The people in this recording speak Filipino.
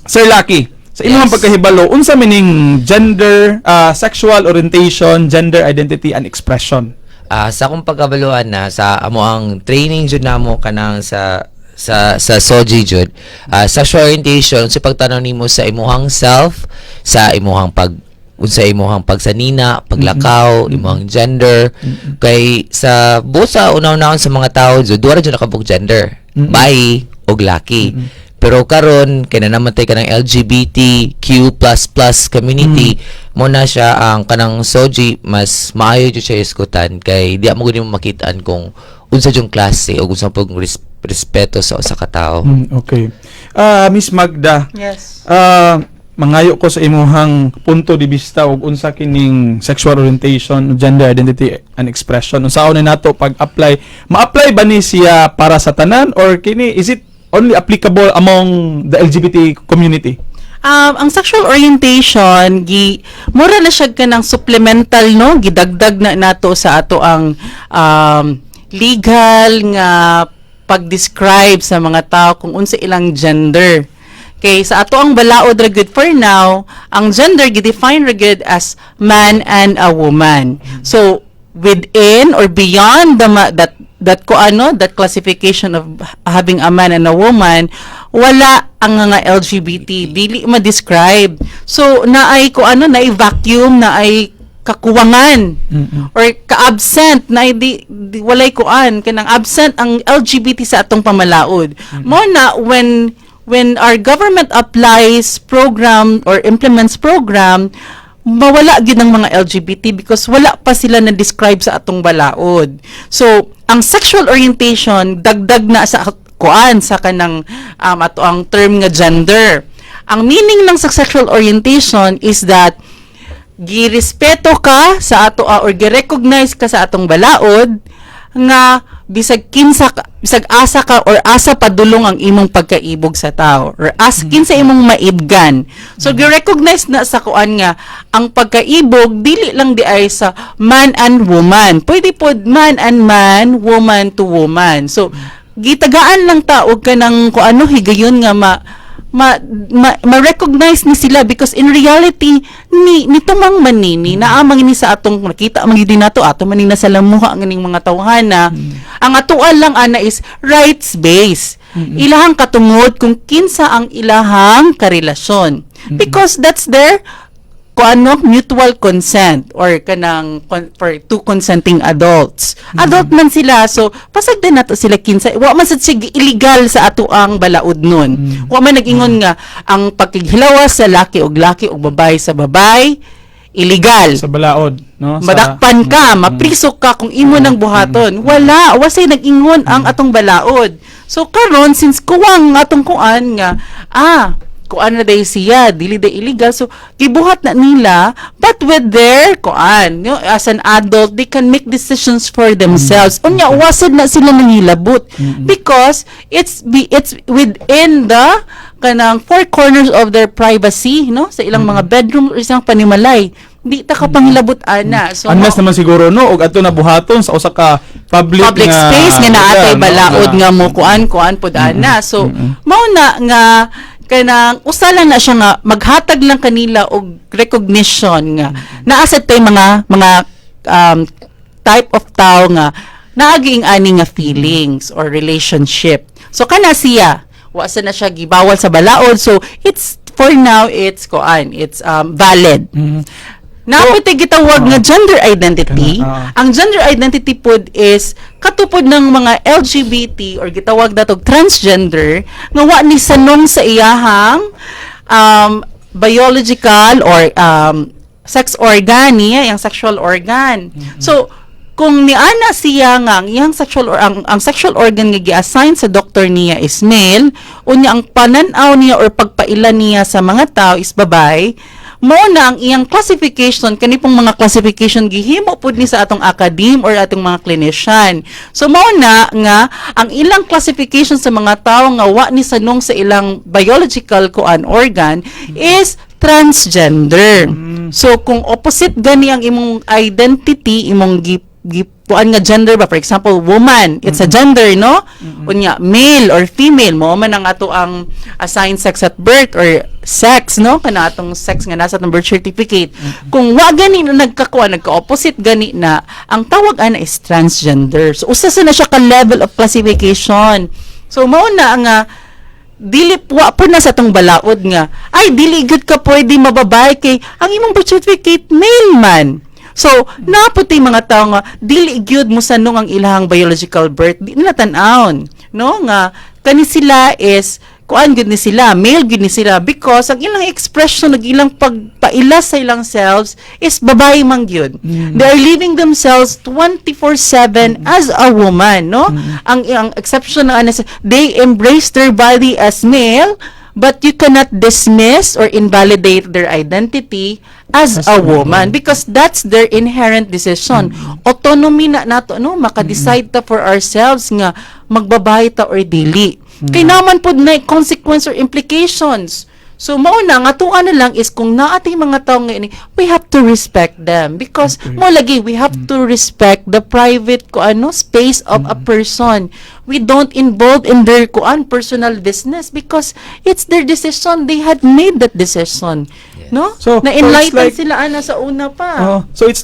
Sir Lucky, sa imong pagkahibalo, unsa meaning gender, sexual orientation, gender identity and expression? Sa akong pagkabaluan na sa amo ang training jud namo kanang sa SOGI jud, sexual orientation sa pagtanaw nimo sa imuhang self, sa imuhang unsa imuhang pagsanina, paglakaw, imuhang gender. Kay sa buot sa una-unahon sa mga tao jud duha ra jud nakabuk gender, bayi og laki. Pero karon kay namatay ka ng LGBTQ++ community, mo na siya ang kanang SOGI mas maayo jud siya iskutan kay di mo gud makitaan kung unsa jung klase o unsa pag respeto sa usa ka tawo. Okay. Miss Magda. Yes. Mangayo ko sa imuhang punto di vista og unsa kining sexual orientation, gender identity and expression. Unsaon ni nato pag-apply? Ma-apply ba ni siya para sa tanan or kini is it only applicable among the LGBT community? Ang sexual orientation mura na siya kanang supplemental, no, gidagdag na nato sa ato ang legal nga pag-describe sa mga tao kung unsa ilang gender. Okay, sa ato ang balaod ra gud for now, ang gender gi-define ra gud as man and a woman. So within or beyond that classification of having a man and a woman, wala ang nga LGBT dili ma-describe. So naay naay vacuum, naay kakuwangan or ka-absent na walay kanang absent ang LGBT sa atong pamalaod. Mo na when our government applies program or implements program, mawala gid ang mga LGBT because wala pa sila na describe sa atong balaod. So ang sexual orientation dagdag na sa kanang ato ang term nga gender. Ang meaning ng sexual orientation is that girespeto ka sa ato or gi-recognize ka sa atong balaod nga bisag asa ka or asa padulong ang imong pagkaibog sa tao or kinsa imong maibgan. So gi-recognize na sa nga ang pagkaibog dili lang di ay sa man and woman. Pwede pod man and man, woman to woman. So gitagaan lang ta og kanang higayon nga ma-recognize ni sila because in reality nito mang manini naamang ni sa atong nakita man gid nato ato manina sa lamuha nganing mga tawhana. Ang atuan lang ana is rights based. Ilahang katungod kung kinsa ang ilahang karelasyon because that's their mutual consent or kanang for two consenting adults. Adult man sila, so pasag din nato sila kinsa. Wa man sad sig illegal sa ato ang balaod nun. Wa man nag-ingon nga ang pagkighilawas sa laki og babae sa babae illegal. Sa balaod, no? Madakpan ka, mapriso ka kung imo nang buhaton. Wala, wasay nag-ingon ang atong balaod. So karon since kuwang atong nga kuan na day siya, dili day illegal, so gibuhat na nila, but with their as an adult, they can make decisions for themselves. Unya wasad na sila nangilabot because it's within the kanang four corners of their privacy, no, sa ilang mga bedroom or isang panimalay. Di ta ka pangilabot ana. So unless naman siguro no og ato na buhaton sa usa ka public space nga naatay balaod nga mo kuan pod ana. So mao na nga kanang usa lang na siya nga maghatag lang kanila og recognition nga naa sad tay mga type of tao nga naaging ani nga feelings or relationship. So kana siya wa sa na siya gibawal sa balaod, so it's for now it's valid. Napiti gitawag nga gender identity. Ang gender identity pod is katupod ng mga LGBT or gitawag natog transgender nga wa ni sanong sa iyahang biological or sex organ niya, yung sexual organ. So kung niana siya nga ang iyang ang sexual organ nga gi-assign sa doktor niya is male, unya ang pananaw niya or pagpailan niya sa mga tao is babae, mo na ang iyang classification, kani pong mga classification gihimo pud ni sa atong academe or atong mga clinician. So mo na nga ang ilang classification sa mga tao nga wa ni sanong sa ilang biological organ is transgender. So kung opposite gani ang imong identity, imong puan nga gender ba, for example woman, it's a gender, no? Unya male or female mo man ang ato ang assigned sex at birth or sex, no? Kana atong sex nga nasa atong birth certificate. Kung wa gani na nagka-opposite gani na, ang tawag ana is transgender. So usa sa na siya ka level of classification. So mao na nga dili wa po na sa tong balaod nga ay dili gud ka pwede mababay kay ang imong birth certificate male man. So naputi mga tao nga dili gyud mo sanong ang ilahang biological birth, di nila tan-awon, no, nga kani sila is kuan gud ni sila, male gud ni sila, because ang ilang expression ng ilang pagpaila sa ilang selves is babae man gyud. They are living themselves 24/7 as a woman, no? Ang exception na they embrace their body as male, but you cannot dismiss or invalidate their identity as a woman because that's their inherent decision. Autonomy na nato, no, maka-decide ta for ourselves nga magbabahay ta or dili. Kay naman pod na consequence or implications. So mao na nga tuan na lang is kung naatay mga tao nga ini, we have to respect them because mo lagi we have to respect the private space of a person. We don't involve in their personal business because it's their decision. They had made that decision. No? So Na enlighten it's like- sila ana sa una pa. So it's